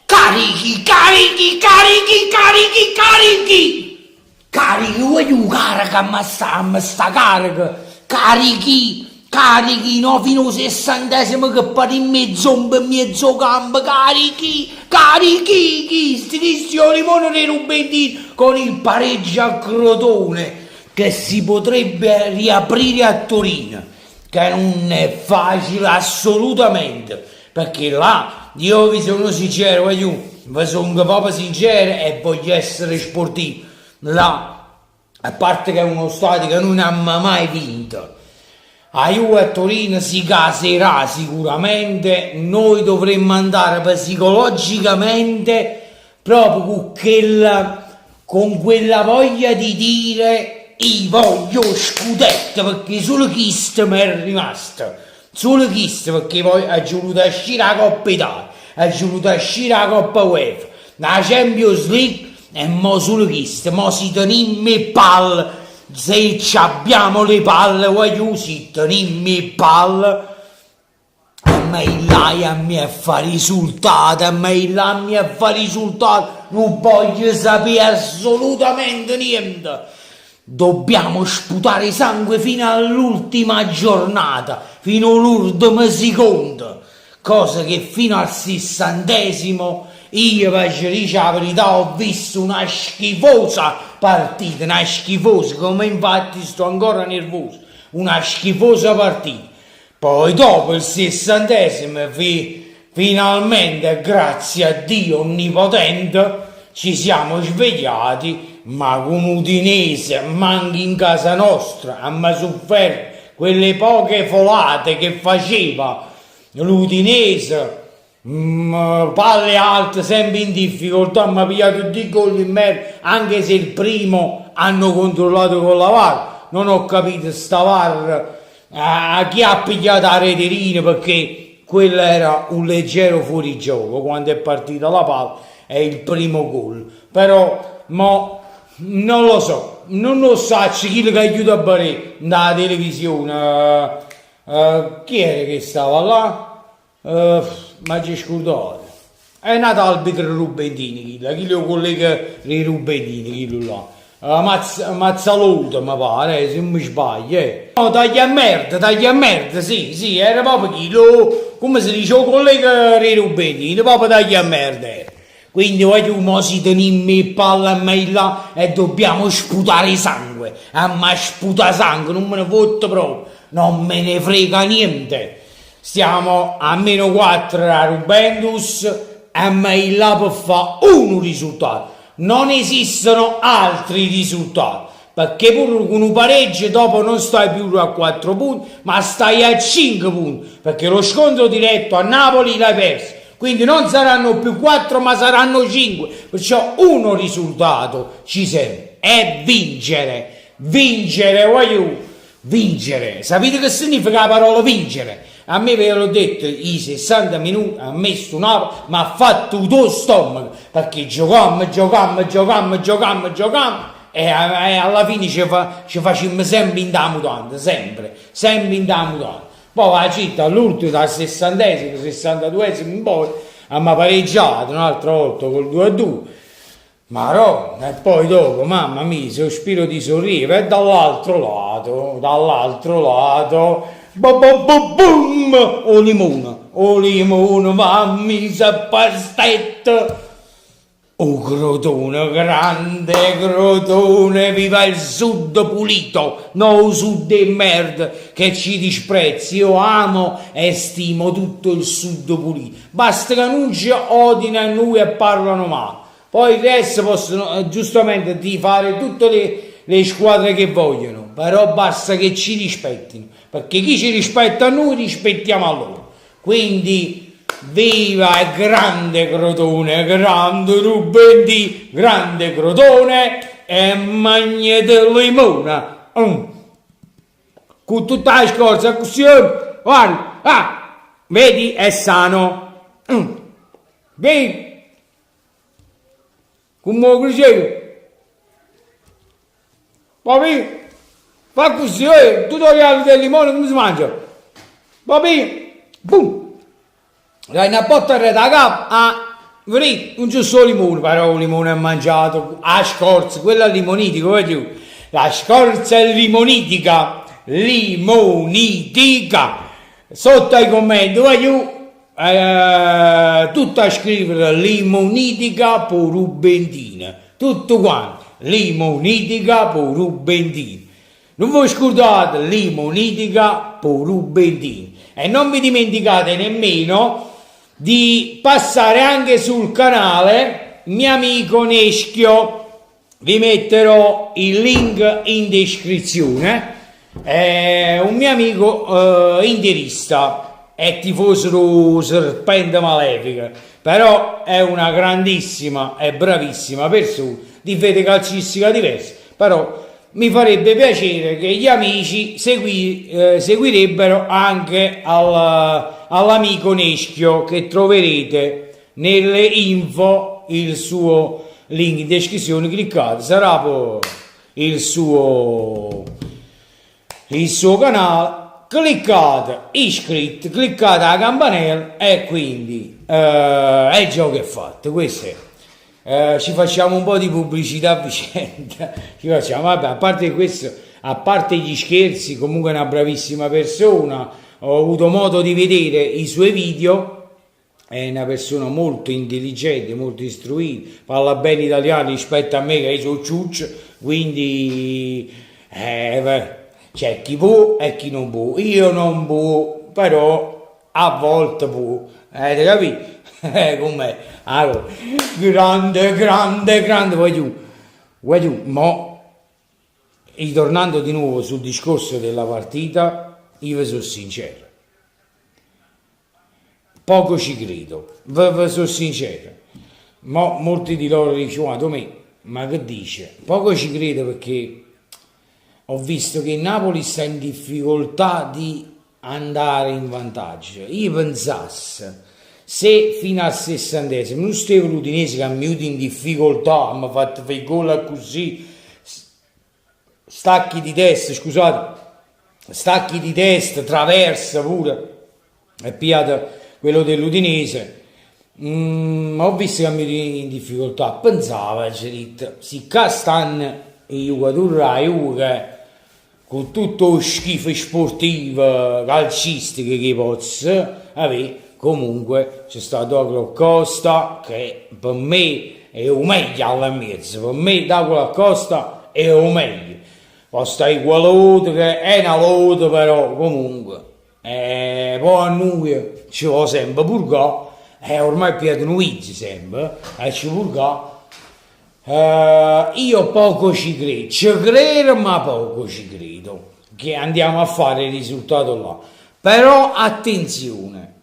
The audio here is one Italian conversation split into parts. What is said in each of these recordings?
Carichi, carichi, carichi, carichi, carichi! Carichi, vuoi giocare che sta carica? Carichi, no, fino al 60° che pari mezzo campo, carichi, sti cristiani, non ne rubettini con il pareggio a Crotone, che si potrebbe riaprire a Torino, che non è facile assolutamente, perché là, io vi sono sincero, vi sono proprio sincero e voglio essere sportivo, là, a parte che è uno stadio che non ha mai vinto, a Juve a Torino si caserà sicuramente, noi dovremmo andare psicologicamente proprio con quella voglia di dire io voglio scudetto, perché solo questo mi è rimasto, solo questo, perché poi ha voluto uscire la Coppa Italia, ha voluto uscire la Coppa UEFA, la Champions League e mo solo questo, mo si tenimmo e palle. Se abbiamo le palle, voglio si tenimmo le palle, a me là mi fa risultato, non voglio sapere assolutamente niente. Dobbiamo sputare sangue fino all'ultima giornata, fino all'ultimo secondo, cosa che fino al 60° io per dire la verità ho visto una schifosa partita, una schifosa, come infatti sto ancora nervoso, una schifosa partita. Poi dopo il 60° finalmente, grazie a Dio onnipotente, ci siamo svegliati, ma con Udinese, manchi in casa nostra, abbiamo sofferto quelle poche folate che faceva l'Udinese, palle alte, sempre in difficoltà, ma ha pigliato 2 gol in merito, anche se il primo hanno controllato con la VAR. Non ho capito sta VAR a chi ha pigliato la reterina, perché quello era un leggero fuorigioco quando è partita la palla è il primo gol. Però mo non lo so, non lo so chi che aiuta a Barè dalla televisione, chi era che stava là? Ma ci scordato, è nato arbitro Rubentini, chi lo collega i Rubentini, chi là, Mazzaluto mi pare, se non mi sbaglio, no, taglia a merda, sì, era proprio chi lo, come si dice, lo collega i Rubentini, proprio taglia a merda era. Quindi voglio si tenimmo il palla a me là e dobbiamo sputare sangue, ma sputa sangue, non me ne fotte proprio, non me ne frega niente. Stiamo a -4 a Juventus e mai là per fare un risultato. Non esistono altri risultati, perché pure con un pareggio dopo non stai più a 4 punti, ma stai a 5 punti, perché lo scontro diretto a Napoli l'hai perso. Quindi non saranno più 4 ma saranno 5, perciò uno risultato ci serve, è vincere, voglio vincere. Sapete che significa la parola vincere? A me ve l'ho detto, i 60 minuti ha messo Napoli, ma ha fatto tutto stomaco, perché giocammo e alla fine ci facciamo sempre in da mutanda, sempre in da mutanda. Poi la città all'ultimo, dal 60°, 62° in poi, abbiamo pareggiato un'altra volta col 2-2, ma no, e poi dopo, mamma mia, sospiro di sollievo, e dall'altro lato, boom, o limone, mamma, se pastetto. Oh Crotone, grande Crotone, viva il sud pulito, no il sud di merda che ci disprezzi. Io amo e stimo tutto il sud pulito, basta che non ci odino a noi e parlano male, poi il resto possono giustamente di fare tutte le squadre che vogliono, però basta che ci rispettino, perché chi ci rispetta a noi rispettiamo a loro. Quindi viva il grande Crotone, grande Rubentini, grande Crotone e magna del limone. Con tutta la scorsa così, guarda, vedi, è sano. Vedi? come lo dicevo, papi, fa così, tutorial del limone come si mangia, papi, boom, dai una botta da capo, vedete, non c'è solo limone, però il limone è mangiato, a scorza, quella limonitica, vedi, la scorza è limonitica, sotto ai commenti, voglio, tutto a scrivere limonitica per Rubentina, tutto quanto, limonitica per Rubentina, non vi scordate limonitica per Rubentina e non vi dimenticate nemmeno di passare anche sul canale mio amico Neschio, vi metterò il link in descrizione, è un mio amico interista, è tifoso Serpente Malefica, però è una grandissima e bravissima persona di fede calcistica diversa, però mi farebbe piacere che gli amici seguirebbero anche all'amico Neschio, che troverete nelle info il suo link in descrizione, cliccate, sarà poi il suo canale, cliccate iscritti, cliccate la campanella e quindi è il gioco è fatto. Questo è, ci facciamo un po' di pubblicità a vicenda, ci facciamo, vabbè, a parte questo, a parte gli scherzi, comunque è una bravissima persona, ho avuto modo di vedere i suoi video, è una persona molto intelligente, molto istruita, parla bene italiano rispetto a me che sono ciuccio, quindi c'è chi può e chi non può, io non può, però a volte può, avete capito? Com'è? Allora, grande, voglio, mo, ritornando di nuovo sul discorso della partita, io vi sono sincero, poco ci credo, vi sono sincero, molti di loro dicono, ma che dice? Poco ci credo perché ho visto che il Napoli sta in difficoltà di andare in vantaggio. Io pensassi, se fino al 60esimo non stavo l'Udinese che ha minuto in difficoltà, mi ha fatto fare i gol così, stacchi di testa, traversa pure, è pigliato quello dell'Udinese, ho visto che ha minuto in difficoltà, pensavo, si stanno i giocatori che con tutto lo schifo sportivo, calcistico che posso avere, comunque c'è stato Douglas Costa che per me è o meglio alla mezza, per me Douglas Costa è o meglio, poi stai quell'altro che è una lode, però comunque poi a noi ci va sempre purgare, ormai piadono Luigi sempre, ci purgare. Io poco ci credo, ma poco ci credo che andiamo a fare il risultato là, però attenzione,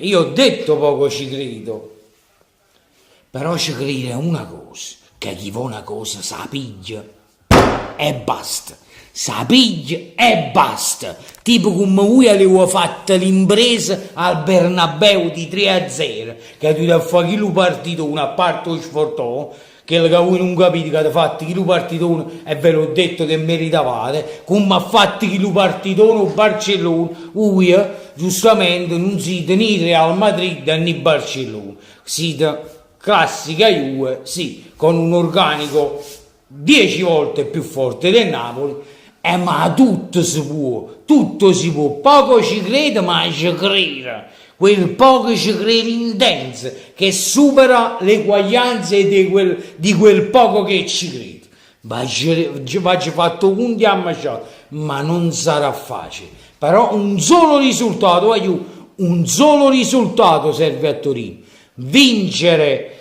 io ho detto poco ci credo, però ci credo è una cosa, che chi fa una cosa sa piglia e basta, tipo come voi avete fatto l'impresa al Bernabeu di 3-0, che tu da fare chi lo partitone, a parte lo sfortò, che voi non capite che avete fatto chi lo partitone e ve l'ho detto che meritavate, come ha fatto chi lo partitone o Barcellona, voi giustamente non siete né Real Madrid né Barcellona, siete classica Juve, sì, con un organico 10 volte più forte del Napoli, ma tutto si può, poco ci credo, ma ci credo, quel poco ci credo intenso, che supera le eguaglianze di quel poco che ci credo. Ci faccio fatto 11 ammacciato, ma non sarà facile, però un solo risultato serve a Torino, vincere,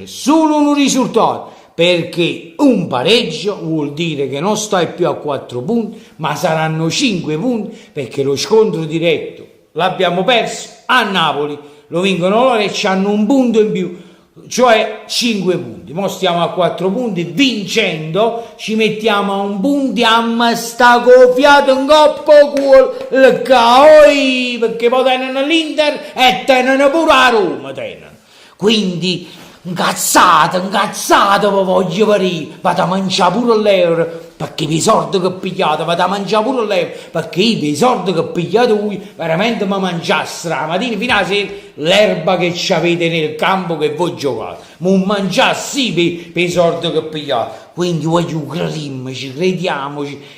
solo un risultato, perché un pareggio vuol dire che non stai più a 4 punti, ma saranno 5 punti, perché lo scontro diretto l'abbiamo perso a Napoli, lo vincono loro e ci hanno un punto in più, cioè 5 punti. Mo stiamo a 4 punti, vincendo ci mettiamo a un puntiamo sta cofiato in coppa con il CAOI, perché poi tenono l'Inter e tenono pure a Roma, tenono. Quindi incazzate, poi voglio venire, vado a mangiare pure l'euro, perché i soldi che pigliate, vado a mangiare pure l'euro, perché io i soldi che pigliate voi veramente mi mangiassero la mattina fino alla sera l'erba che avete nel campo che voi giocate, mi mangiassi per i soldi che pigliate. Quindi voglio crediamoci,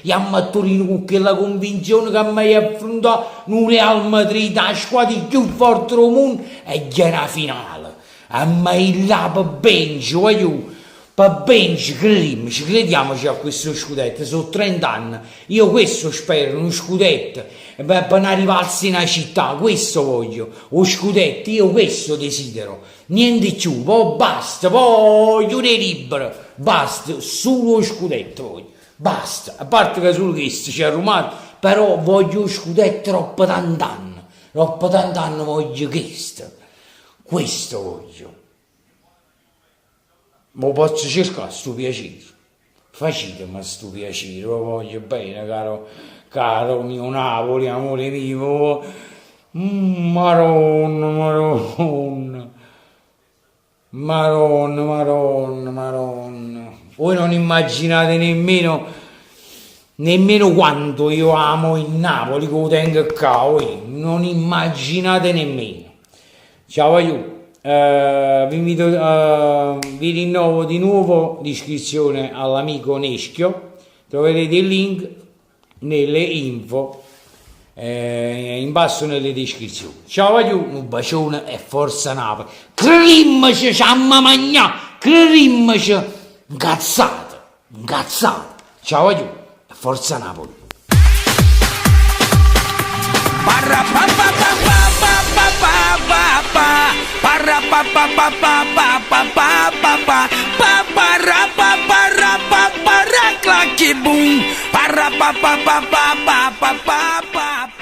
andiamo a Torino con quella convinzione che mi hai affrontato un Real Madrid, la squadra più forte del mondo, e già la finale. A me là per benci, crediamoci a questo scudetto, sono 30 anni, io questo spero, uno scudetto, per non arrivarsi in una città, questo voglio, o scudetto, io questo desidero, niente più, poi basta, poi chiude libero, basta, solo scudetto voglio, basta, a parte che solo questo c'è rumato, però voglio scudetto troppo tant'anni voglio questo voglio. Ma posso cercare sto piacere, facetemi sto piacere, lo voglio bene, caro mio Napoli, amore mio, Maronna. Voi non immaginate nemmeno quanto io amo il Napoli, che lo tengo qua, non immaginate nemmeno. Ciao aiuto. Vi rinnovo di nuovo l'iscrizione all'amico Neschio, troverete il link nelle info in basso nelle descrizioni. Ciao aiuto, un bacione e forza Napoli. Crimmaci, ciamma magna, crimmaci, incazzate. Ciao aiuto e forza Napoli. Clacky boom, para pa pa pa pa pa pa pa pa.